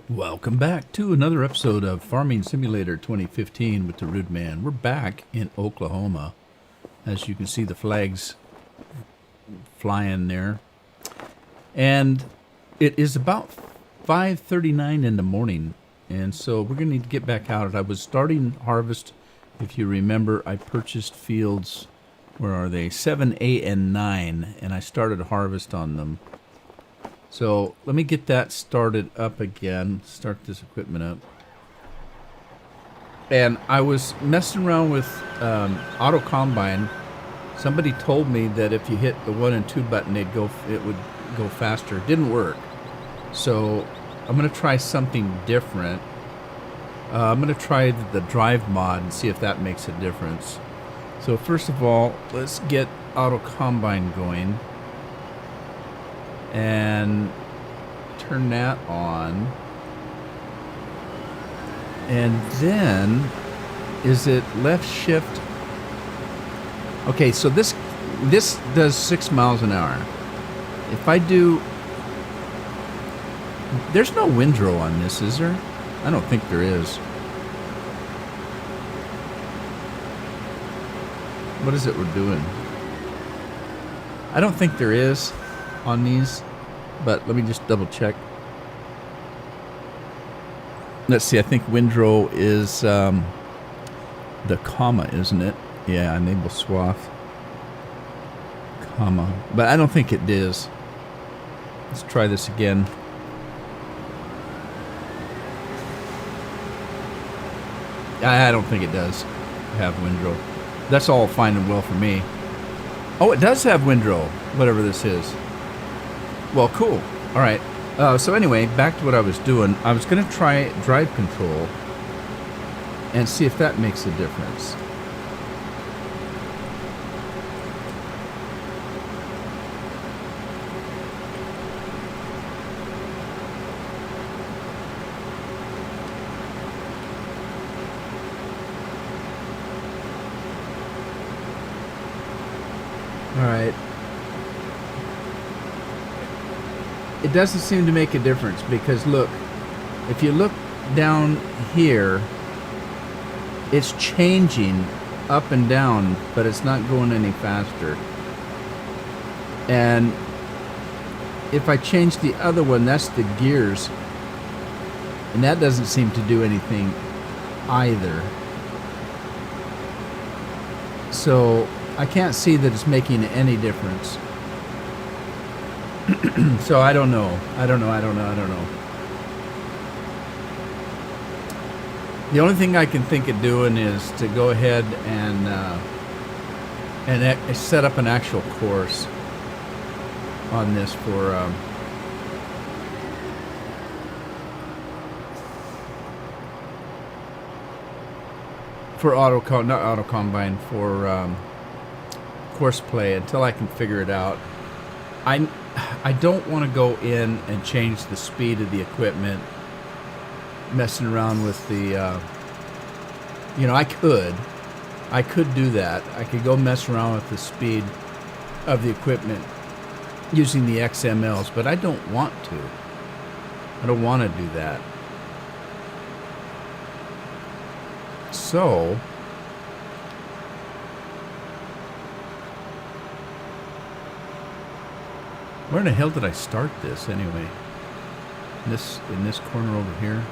Welcome back to another episode of Farming Simulator 2015 with the Rude Man. We're back in Oklahoma. As you can see, the flags flying there. And it is about 5:39 in the morning. And so we're going to need to get back out. I was starting harvest. If you remember, I purchased fields, where are they? 7, 8, and 9. And I started harvest on them. So let me get that started up again. Start this equipment up. And I was messing around with Auto Combine. Somebody told me that if you hit the 1 and 2 button, it would go faster. It didn't work. So I'm going to try something different. I'm going to try the drive mod and see if that makes a difference. So first of all, let's get Auto Combine going. And turn that on. And then, is it left shift? Okay, so this does 6 miles an hour. If I do, there's no windrow on this, is there? I don't think there is. What is it we're doing? I don't think there is on these, but let me just double check. Let's see, I think windrow is the comma, isn't it? Yeah, enable swath, comma, but I don't think it is. Let's try this again. I don't think it does have windrow. That's all fine and well for me. Oh, it does have windrow, whatever this is. Well, cool. All right. So anyway, back to what I was doing. I was going to try drive control and see if that makes a difference. All right. It doesn't seem to make a difference because look, if you look down here, it's changing up and down, but it's not going any faster. And if I change the other one, that's the gears, and that doesn't seem to do anything either. So I can't see that it's making any difference. So I don't know. I don't know. The only thing I can think of doing is to go ahead and set up an actual course on this for not auto combine, for course play until I can figure it out. I don't want to go in and change the speed of the equipment, messing around with the, I could do that. I could go mess around with the speed of the equipment using the XMLs, but I don't want to. I don't want to do that. So where in the hell did I start this anyway? In this corner over here.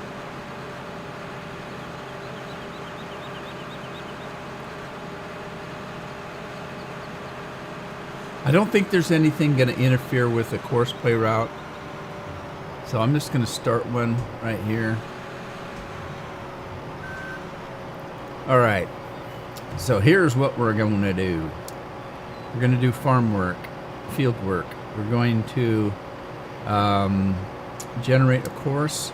I don't think there's anything going to interfere with the course play route. So I'm just going to start one right here. All right. So here's what we're going to do. We're going to do farm work, field work. We're going to generate a course.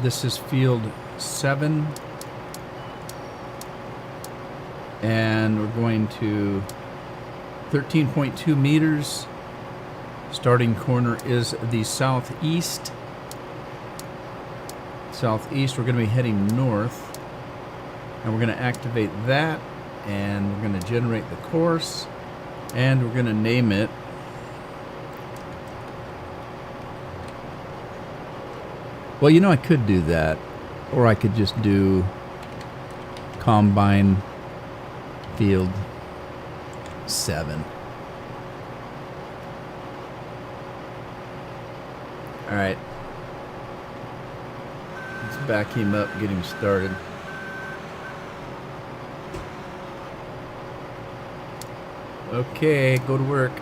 This is field 7. And we're going to 13.2 meters. Starting corner is the southeast. Southeast, we're going to be heading north. And we're going to activate that. And we're going to generate the course. And we're going to name it Well, you know, I could do that. Or I could just do combine field 7. Alright. Let's back him up, get him started. Okay, go to work.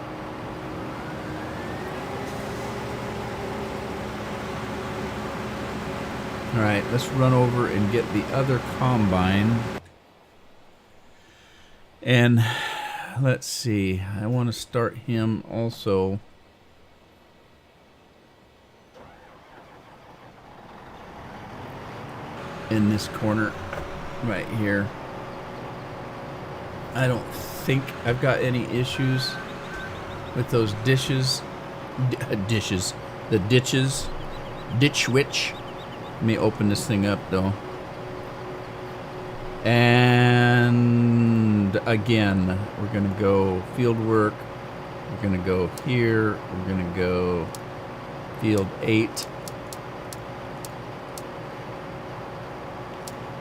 Alright, let's run over and get the other combine. And let's see, I want to start him also. In this corner right here. I don't think I've got any issues with those dishes. The ditches. Ditch witch. Let me open this thing up though. And again, we're going to go field work. We're going to go here. We're going to go field 8.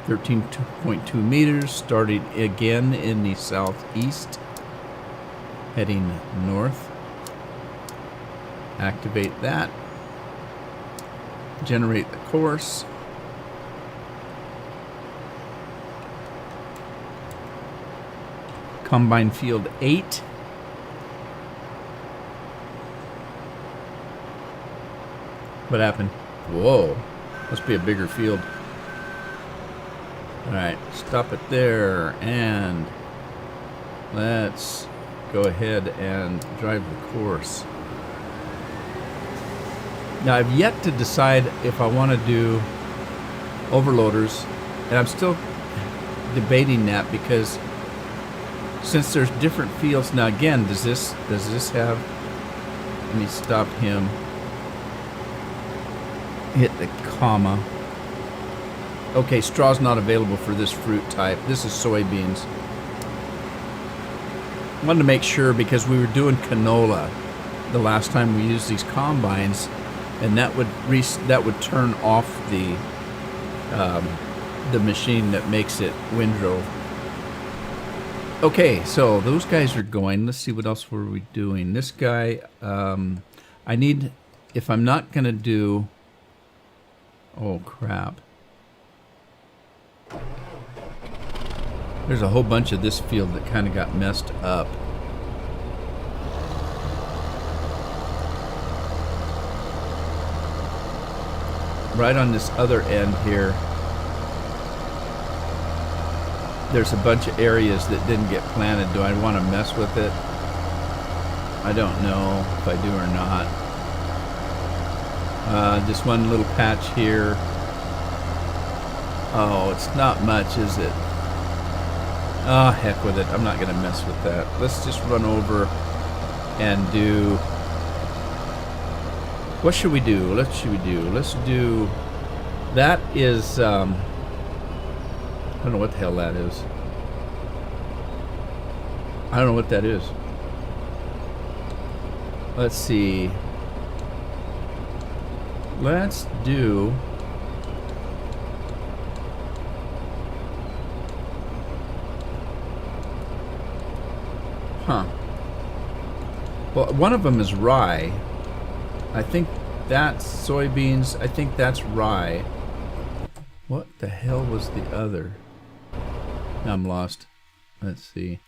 13.2 meters, starting again in the southeast, heading north. Activate that. Generate the course. Combine field 8. What happened? Whoa, must be a bigger field. Alright, stop it there, and let's go ahead and drive the course. Now, I've yet to decide if I want to do overloaders, and I'm still debating that because since there's different fields. Now, again, does this have... Let me stop him. Hit the comma. Okay, straw's not available for this fruit type. This is soybeans. I wanted to make sure because we were doing canola the last time we used these combines, and that would turn off the machine that makes it windrow. Okay, so those guys are going. Let's see what else were we doing. This guy, I need, if I'm not gonna do, oh crap. There's a whole bunch of this field that kind of got messed up. Right on this other end here, there's a bunch of areas that didn't get planted. Do I want to mess with it? I don't know if I do or not. Just one little patch here. Oh, it's not much, is it? Oh, heck with it. I'm not going to mess with that. Let's just run over and do... What should we do? Let's do... That is... I don't know what the hell that is. I don't know what that is. Let's see. Let's do... Huh. Well, one of them is rye. I think that's soybeans. I think that's rye. What the hell was the other? Now I'm lost. Let's see.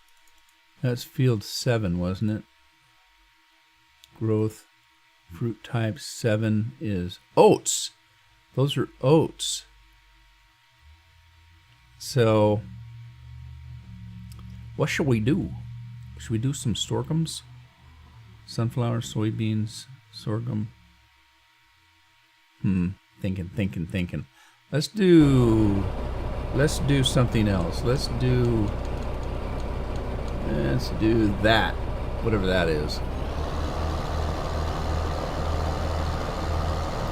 That's field 7, wasn't it? Growth. Fruit type 7 is oats. Those are oats. So, what shall we do? Should we do some sorghums? Sunflower, soybeans, sorghum. Thinking. Let's do something else. Let's do that. Whatever that is.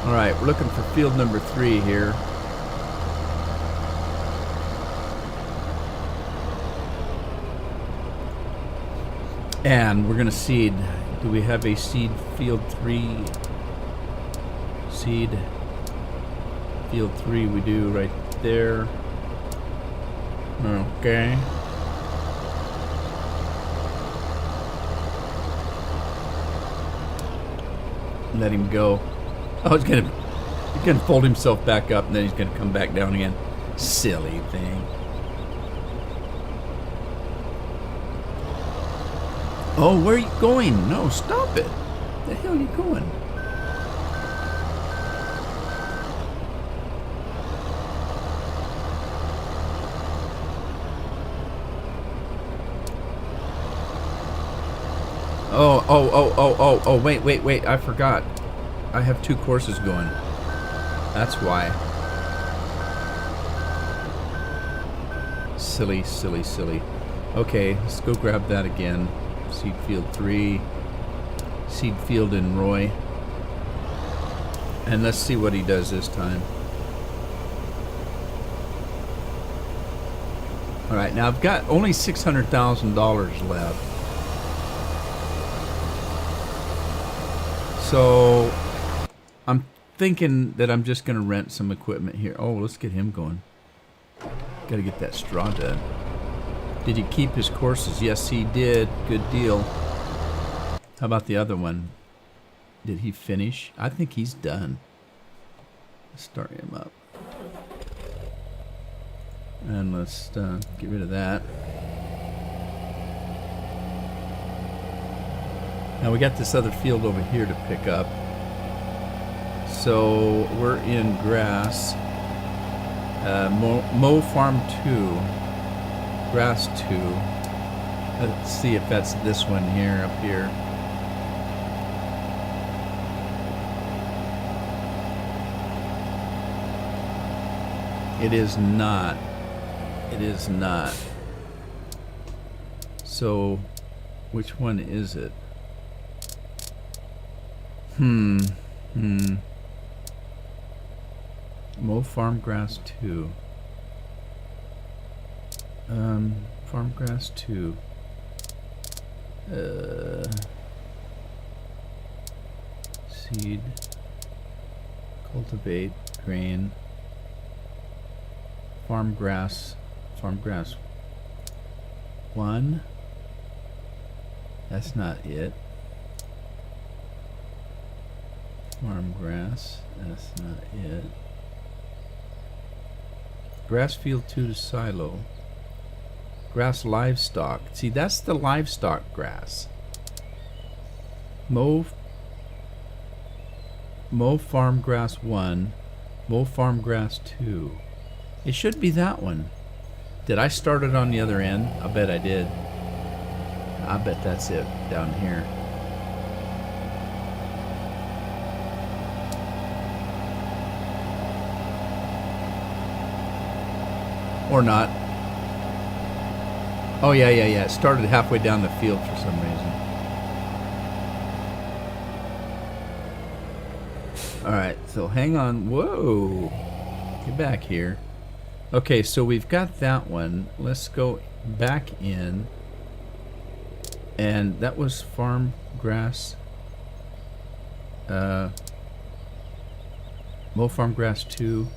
Alright, we're looking for field number 3 here. And we're going to seed. Do we have a seed field 3? Seed. field 3 we do right there. Okay. Let him go. Oh, he's gonna fold himself back up and then he's gonna come back down again. Silly thing. Oh, where are you going? No, stop it. Where the hell are you going? Oh, wait, I forgot. I have 2 courses going. That's why. Silly. Okay, let's go grab that again. Seed field 3. Seed field in Roy. And let's see what he does this time. Alright, now I've got only $600,000 left. So I'm thinking that I'm just going to rent some equipment here. Oh, let's get him going. Got to get that straw done. Did he keep his courses? Yes, he did. Good deal. How about the other one? Did he finish? I think he's done. Let's start him up. And let's get rid of that. Now we got this other field over here to pick up. So we're in grass. Mow farm 2. Grass 2. Let's see if that's this one here, up here. It is not. It is not. So, which one is it? Mow farm grass 2. Farm grass 2. Seed. Cultivate. Grain. Farm grass. Farm grass 1. That's not it. Farm grass. That's not it. Grass field 2 to silo. Grass livestock. See, that's the livestock grass. Mow farm grass 1. Mow farm grass 2. It should be that one. Did I start it on the other end? I bet I did. I bet that's it down here. Or not. Oh, yeah. It started halfway down the field for some reason. Alright, so hang on. Whoa. Get back here. Okay, so we've got that one. Let's go back in. And that was farm grass. Mow farm grass 2.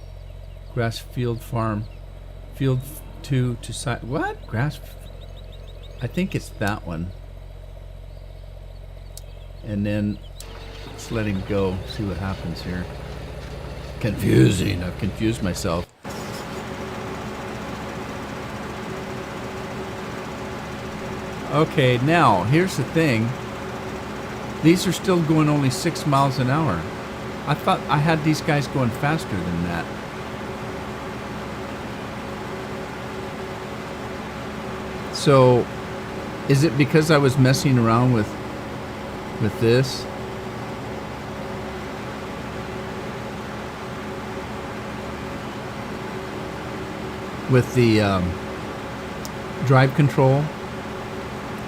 Grass field farm. Field 2 to side. What? Grass. I think it's that one. And then let's let him go. See what happens here. Confusing. I've confused myself. Okay, now here's the thing. These are still going only 6 miles an hour. I thought I had these guys going faster than that. So, is it because I was messing around with this? With the drive control?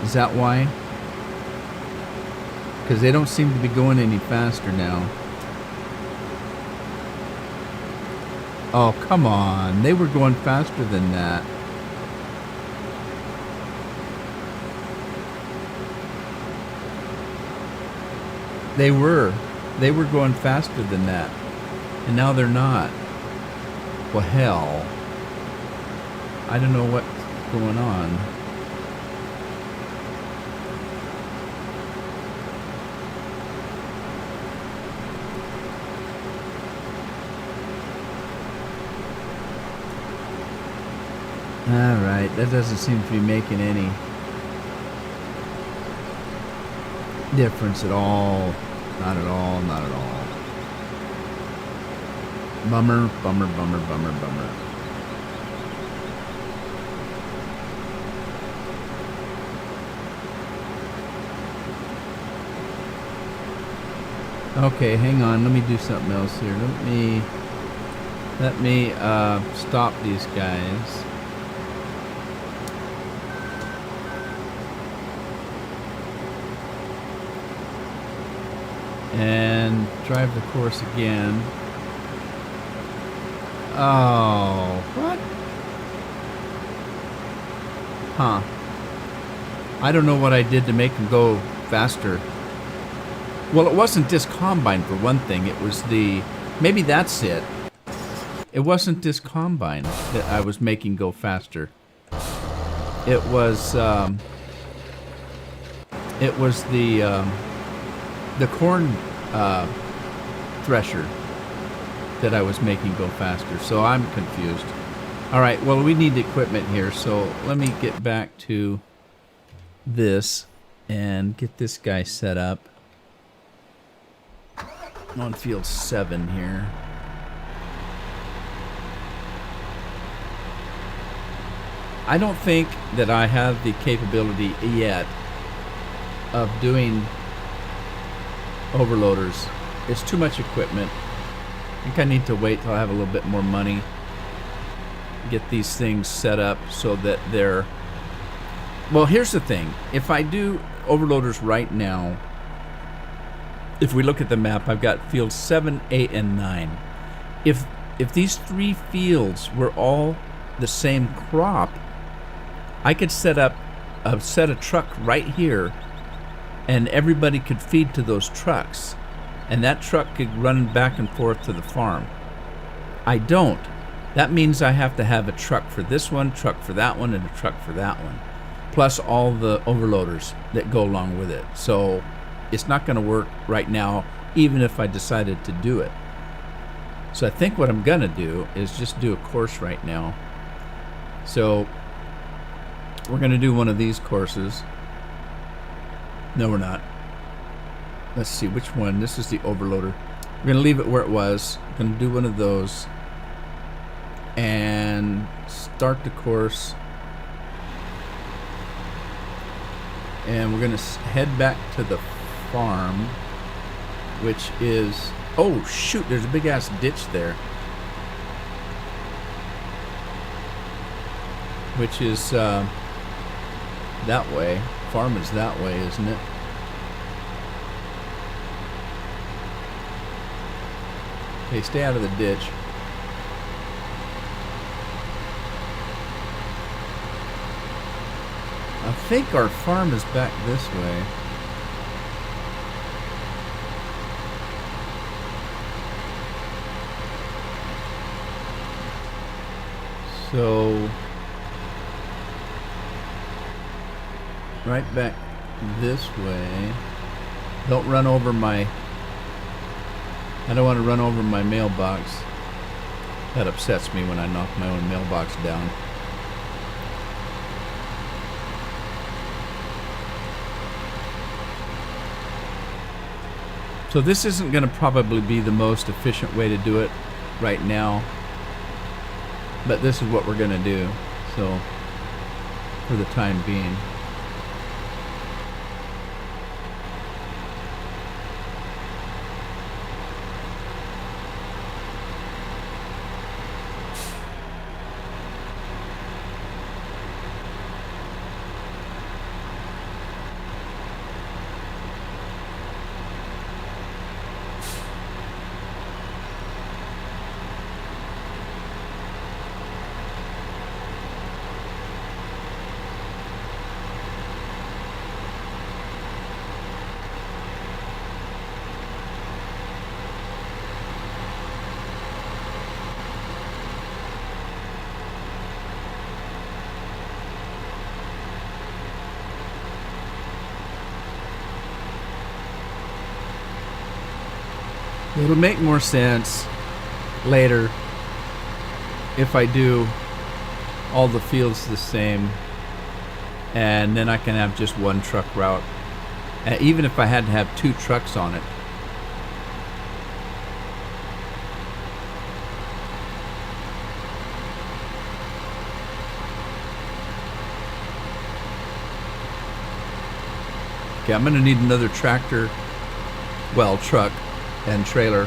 Is that why? Because they don't seem to be going any faster now. Oh, come on. They were going faster than that. They were going faster than that. And now they're not. Well, hell. I don't know what's going on. Alright, that doesn't seem to be making any difference at all. Not at all, not at all. Bummer, bummer, bummer, bummer, bummer. Okay, hang on, let me do something else here. Let me stop these guys. And drive the course again. Oh, what? Huh. I don't know what I did to make him go faster. Well, it wasn't Disc Combine for one thing. It was the... Maybe that's it. It wasn't Disc Combine that I was making go faster. It was the corn thresher that I was making go faster. So I'm confused. All right, well, we need equipment here. So let me get back to this and get this guy set up. On field 7 here. I don't think that I have the capability yet of doing overloaders. It's too much equipment. I think I need to wait till I have a little bit more money. Get these things set up so that they're... Well, here's the thing. If I do overloaders right now, if we look at the map, I've got fields 7, 8, and 9. If these 3 fields were all the same crop, I could set up a set of truck right here, and everybody could feed to those trucks, and that truck could run back and forth to the farm. I don't. That means I have to have a truck for this one, truck for that one, and a truck for that one, plus all the overloaders that go along with it. So it's not going to work right now, even if I decided to do it. So I think what I'm going to do is just do a course right now. So we're going to do one of these courses. No, we're not. Let's see, which one? This is the overloader. We're going to leave it where it was. We're going to do one of those and start the course. And we're going to head back to the farm, which is... Oh, shoot, there's a big-ass ditch there. Which is that way. Farm is that way, isn't it? Okay, stay out of the ditch. I think our farm is back this way. So, right back this way. Don't run over my... I don't want to run over my mailbox. That upsets me when I knock my own mailbox down. So this isn't going to probably be the most efficient way to do it right now. But this is what we're going to do. So, for the time being. It'll make more sense later if I do all the fields the same, and then I can have just one truck route, even if I had to have 2 trucks on it. Okay, I'm gonna need another tractor, well, truck and trailer.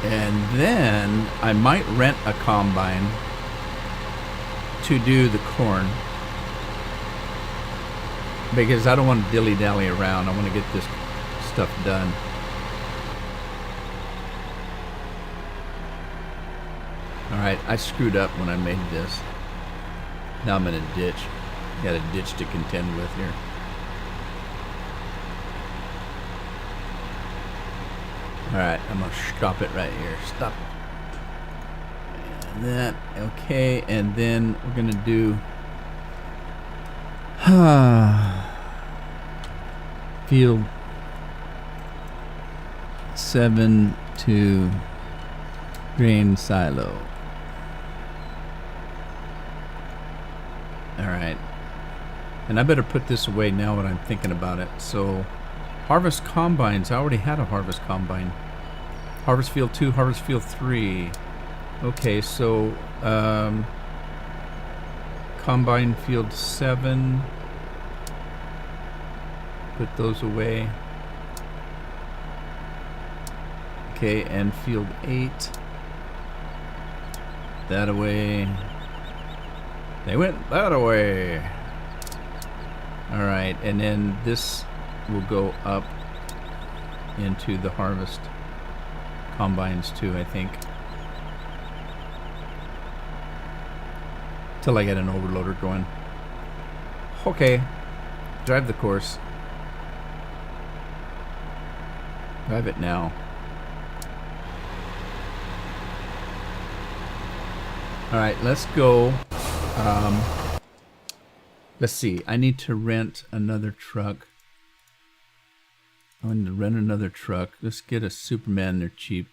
And then I might rent a combine to do the corn, because I don't want to dilly-dally around. I want to get this stuff done. Alright, I screwed up when I made this. Now I'm in a ditch. Got a ditch to contend with here. Alright, I'm going to stop it right here. Stop it. And that, okay, and then we're going to do field 7 to grain silo. Alright. And I better put this away now when I'm thinking about it. So, harvest combines. I already had a harvest combine. Harvest field 2, harvest field 3. Okay, so combine field 7. Put those away. Okay, and field 8. That away. They went that away. Alright, and then this will go up into the harvest combines too, I think. Till I get an overloader going. Okay. Drive the course. Drive it now. Alright, let's go. Let's see. I need to rent another truck. I need to rent another truck. Let's get a Superman. They're cheap.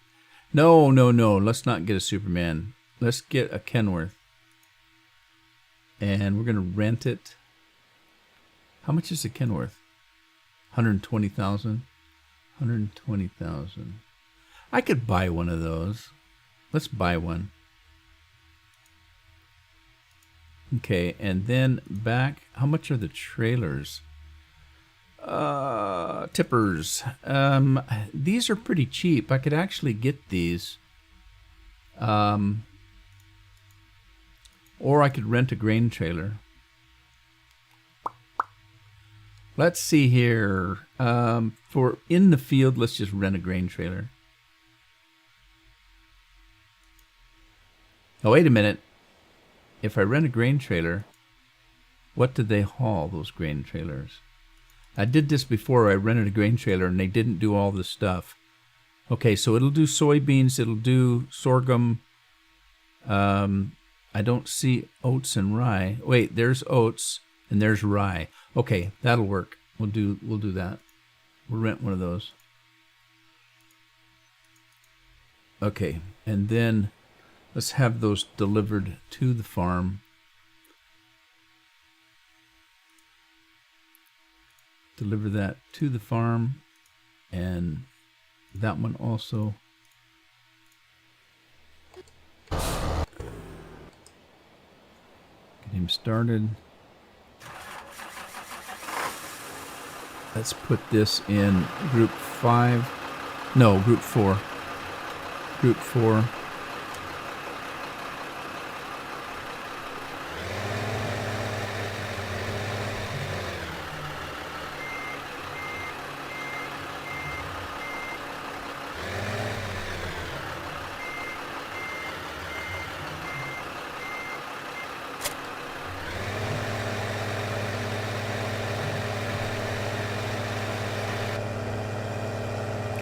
No. Let's not get a Superman. Let's get a Kenworth. And we're going to rent it. How much is a Kenworth? 120,000. 120,000. I could buy one of those. Let's buy one. Okay, and then back. How much are the trailers? Tippers. These are pretty cheap. I could actually get these. Or I could rent a grain trailer. Let's see here. For in the field, let's just rent a grain trailer. Oh, wait a minute. If I rent a grain trailer, what did they haul, those grain trailers? I did this before. I rented a grain trailer and they didn't do all the stuff. Okay, so it'll do soybeans, it'll do sorghum. I don't see oats and rye. Wait, there's oats and there's rye. Okay, that'll work. We'll do that. We'll rent one of those. Okay, and then let's have those delivered to the farm. Deliver that to the farm, and that one also. Get him started. Let's put this in group 5. No, group 4. Group 4.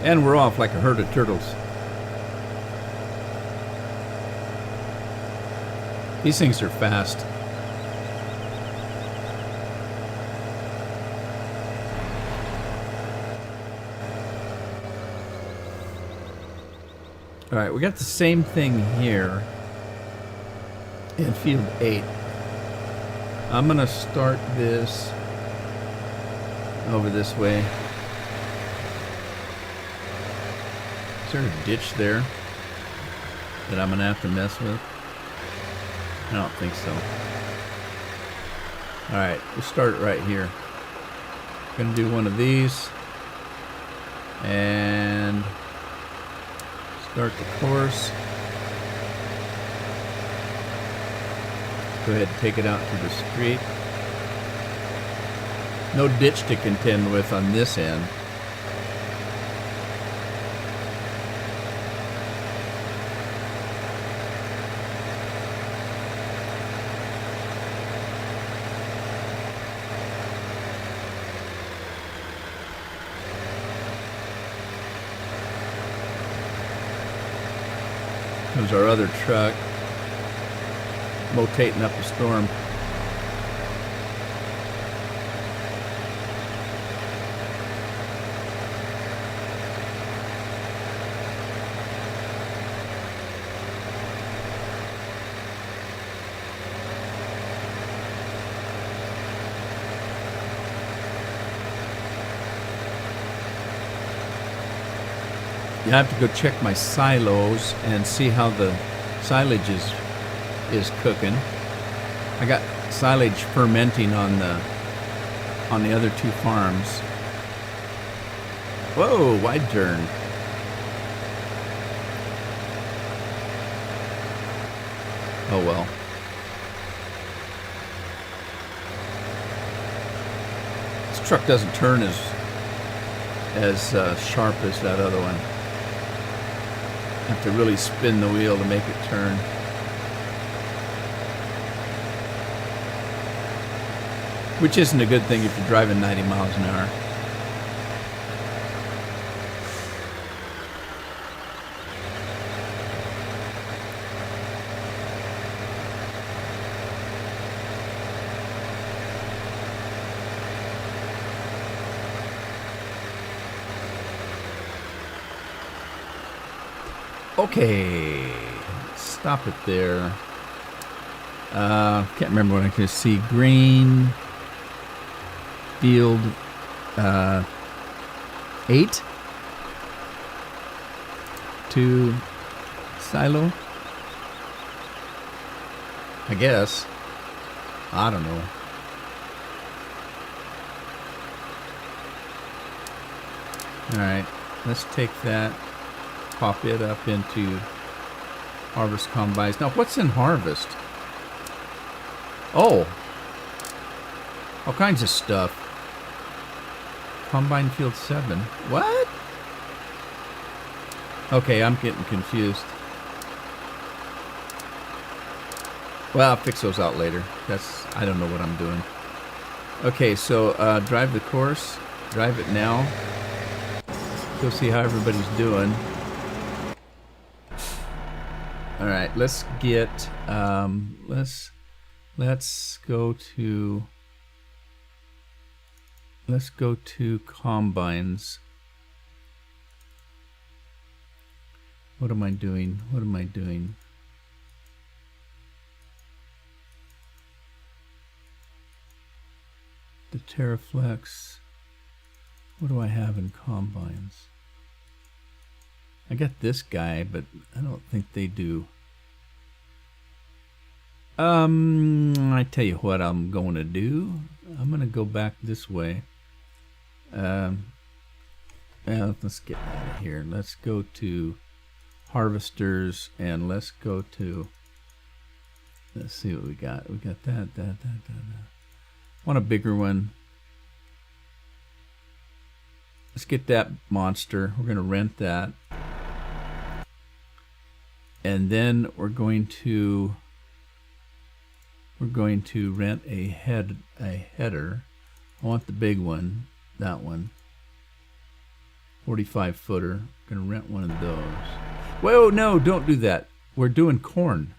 And we're off like a herd of turtles. These things are fast. All right, we got the same thing here in field 8. I'm going to start this over this way. Is there a ditch there that I'm going to have to mess with? I don't think so. Alright, we'll start it right here. Gonna do one of these and start the course. Go ahead and take it out to the street. No ditch to contend with on this end. There's our other truck rotating up a storm. You have to go check my silos and see how the silage is cooking. I got silage fermenting on the other 2 farms. Whoa, wide turn. Oh well. This truck doesn't turn as sharp as that other one. Have to really spin the wheel to make it turn. Which isn't a good thing if you're driving 90 miles an hour. Okay, stop it there. Can't remember what I could see. Green field 8 to silo, I guess. I don't know. All right, let's take that. Pop it up into harvest combines. Now, what's in harvest? Oh, all kinds of stuff. Combine field 7. What? Okay, I'm getting confused. Well, I'll fix those out later. I don't know what I'm doing. Okay, so drive the course. Drive it now. Go see how everybody's doing. All right, let's get let's go to combines. What am I doing? What am I doing? The Terraflex. What do I have in combines? I got this guy, but I don't think they do. I tell you what I'm going to do. I'm going to go back this way. Well, let's get out of here. Let's go to harvesters and let's go to, let's see what we got. We got that. Want a bigger one. Let's get that monster. We're going to rent that. And then we're going to rent a header. I want the big one, that one. 45 footer. Gonna rent one of those. Whoa, no, don't do that. We're doing corn.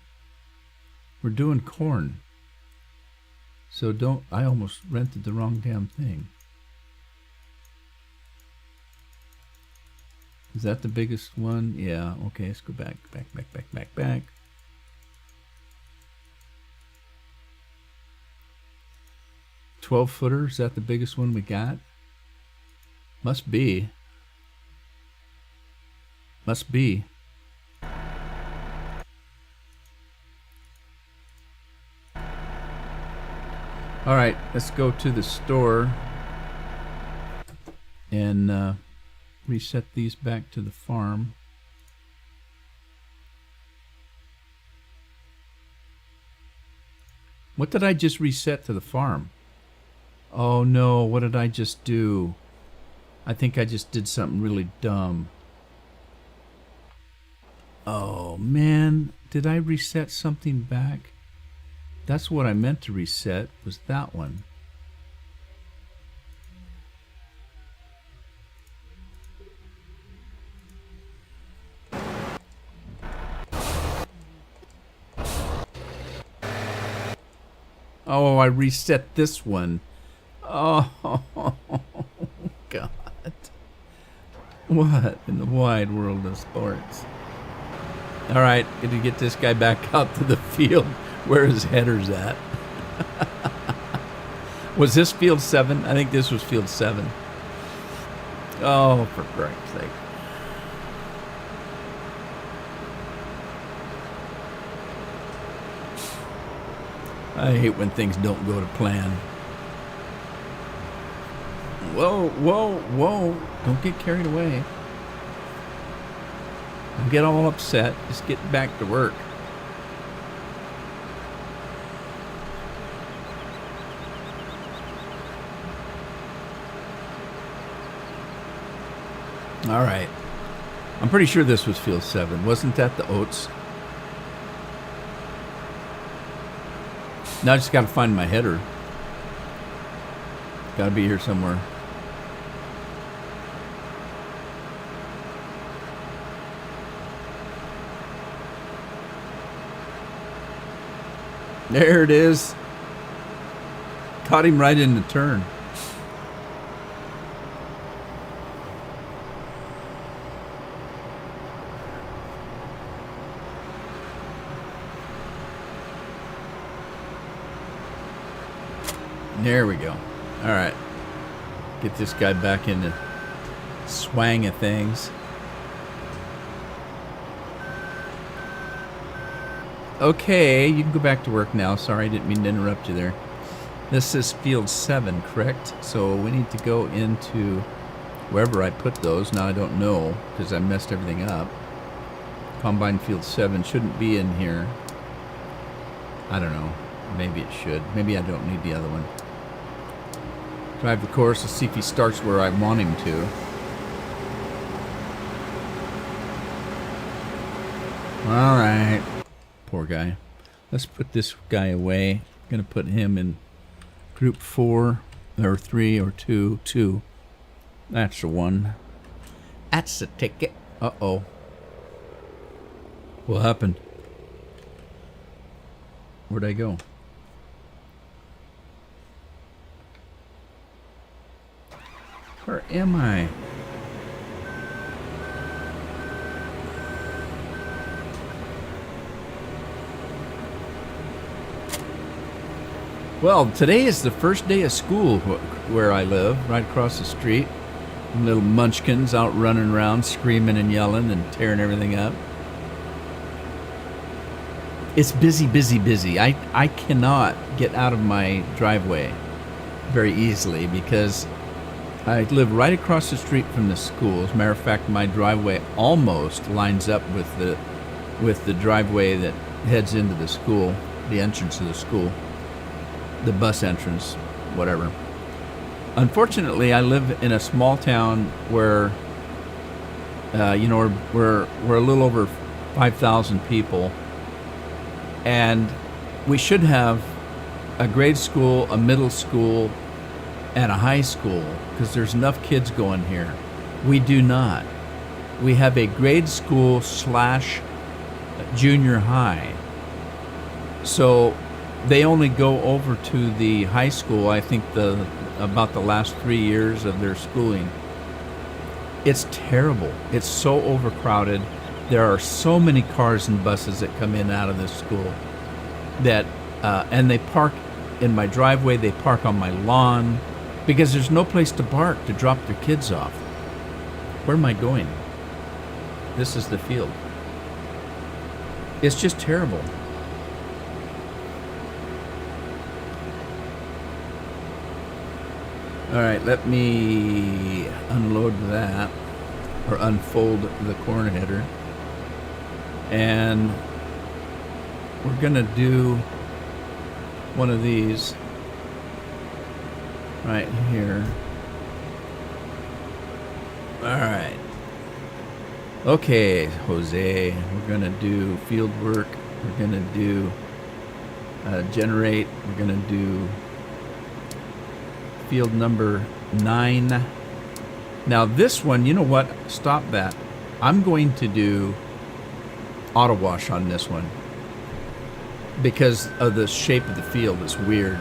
We're doing corn. So don't, I almost rented the wrong damn thing. Is that the biggest one? Yeah. Okay, let's go back. 12-footer, is that the biggest one we got? Must be. Must be. All right, let's go to the store and reset these back to the farm. What did I just reset to the farm? Oh no, what did I just do? I think I just did something really dumb. Oh man, did I reset something back? That's what I meant to reset, was that one. Oh, I reset this one. Oh, God. What in the wide world of sports? All right, going to get this guy back out to the field where his header's at. Was this field 7? I think this was field 7. Oh, for Christ's sake. I hate when things don't go to plan. Whoa, whoa, whoa. Don't get carried away. Don't get all upset. Just get back to work. All right. I'm pretty sure this was field 7. Wasn't that the oats? Now I just got to find my header. Got to be here somewhere. There it is. Caught him right in the turn. There we go. All right. Get this guy back in the swang of things. Okay, you can go back to work now. Sorry, I didn't mean to interrupt you there. This is field 7, correct? So we need to go into wherever I put those. Now I don't know because I messed everything up. Combine field 7 shouldn't be in here. I don't know. Maybe it should. Maybe I don't need the other one. Drive the course. Let's see if he starts where I want him to. All right. Poor guy. Let's put this guy away. I'm going to put him in group 4 or 3 or 2. 2. That's the one. That's the ticket. Uh-oh. What happened? Where'd I go? Where am I? Well, today is the first day of school where I live, right across the street. Little munchkins out running around, screaming and yelling and tearing everything up. It's busy, busy, busy. I cannot get out of my driveway very easily because I live right across the street from the school. As a matter of fact, my driveway almost lines up with the driveway that heads into the school, the entrance of the school, the bus entrance, whatever. Unfortunately, I live in a small town where, we're a little over 5,000 people, and we should have a grade school, a middle school, and a high school because there's enough kids going here. We do not. We have a grade school / junior high. So they only go over to the high school, I think, about the last 3 years of their schooling. It's terrible. It's so overcrowded. There are so many cars and buses that come in and out of this school that, and they park in my driveway. They park on my lawn because there's no place to park to drop their kids off. Where am I going? This is the field. It's just terrible. All right, let me unload that, or unfold the corn header. And we're gonna do one of these right here. All right. Okay, Jose, we're gonna do field work. We're gonna do generate. We're gonna do field number 9. Now this one, you know what? Stop that. I'm going to do auto wash on this one because of the shape of the field. It's weird.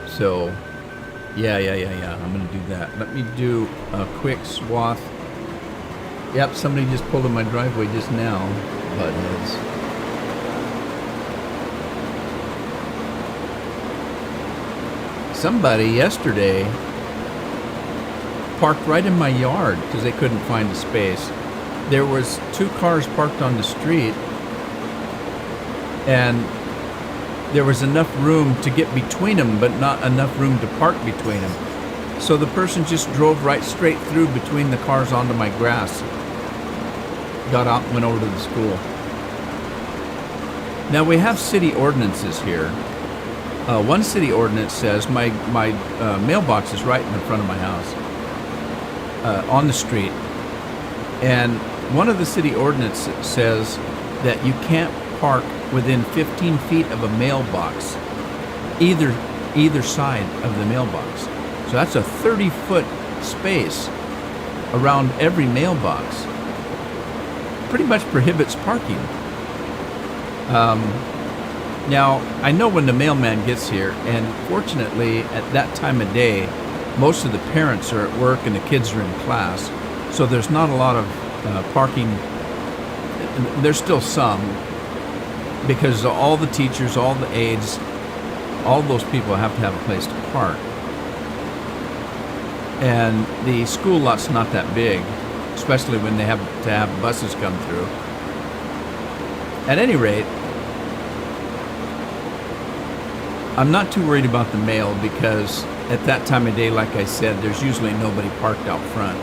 So, yeah. I'm going to do that. Let me do a quick swath. Yep, somebody just pulled in my driveway just now. Buttheads. Somebody yesterday parked right in my yard because they couldn't find a space. There was 2 cars parked on the street, and there was enough room to get between them, but not enough room to park between them. So the person just drove right straight through between the cars onto my grass. Got out and went over to the school. Now we have city ordinances here. One city ordinance says my mailbox is right in the front of my house, on the street. And one of the city ordinances says that you can't park within 15 feet of a mailbox, either side of the mailbox. So that's a 30-foot space around every mailbox. Pretty much prohibits parking. Now, I know when the mailman gets here, and fortunately, at that time of day, most of the parents are at work and the kids are in class, so there's not a lot of parking. There's still some, because all the teachers, all the aides, all those people have to have a place to park. And the school lot's not that big, especially when they have to have buses come through. At any rate, I'm not too worried about the mail because at that time of day, like I said, there's usually nobody parked out front.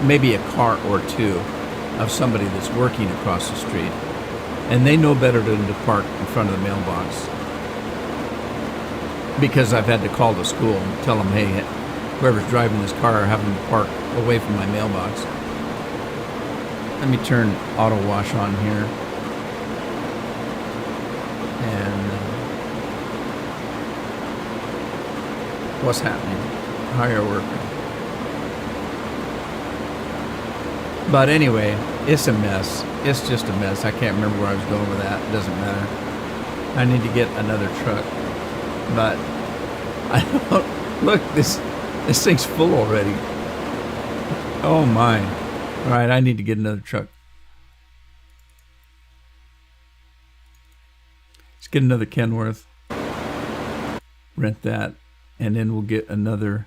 Maybe a car or two of somebody that's working across the street. And they know better than to park in front of the mailbox. Because I've had to call the school and tell them, hey, whoever's driving this car, have them park away from my mailbox. Let me turn auto wash on here. And what's happening? Hire a worker. But anyway, it's a mess. It's just a mess. I can't remember where I was going with that. It doesn't matter. I need to get another truck. But I don't look, this thing's full already. Oh my. All right, I need to get another truck. Let's get another Kenworth. Rent that. And then we'll get another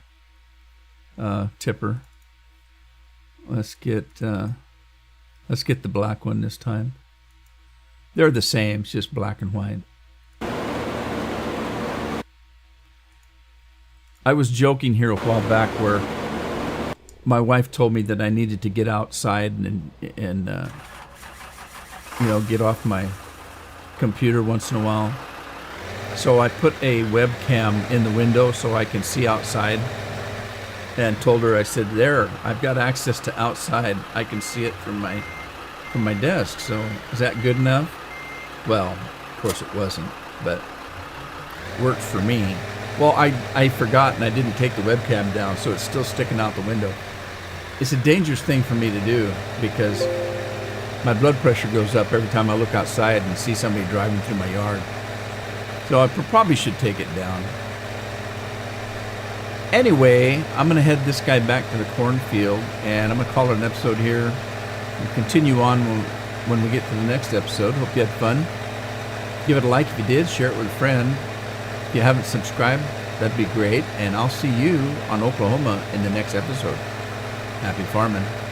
tipper. Let's get the black one this time. They're the same, it's just black and white. I was joking here a while back where my wife told me that I needed to get outside and get off my computer once in a while. So I put a webcam in the window so I can see outside, and told her, I said, there, I've got access to outside. I can see it from my desk. So is that good enough? Well, of course it wasn't, but worked for me. Well, I forgot and I didn't take the webcam down, so it's still sticking out the window. It's a dangerous thing for me to do because my blood pressure goes up every time I look outside and see somebody driving through my yard. So I probably should take it down. Anyway, I'm going to head this guy back to the cornfield, and I'm going to call it an episode here. We'll continue on when we get to the next episode. Hope you had fun. Give it a like if you did. Share it with a friend. If you haven't subscribed, that'd be great. And I'll see you on Oklahoma in the next episode. Happy farming.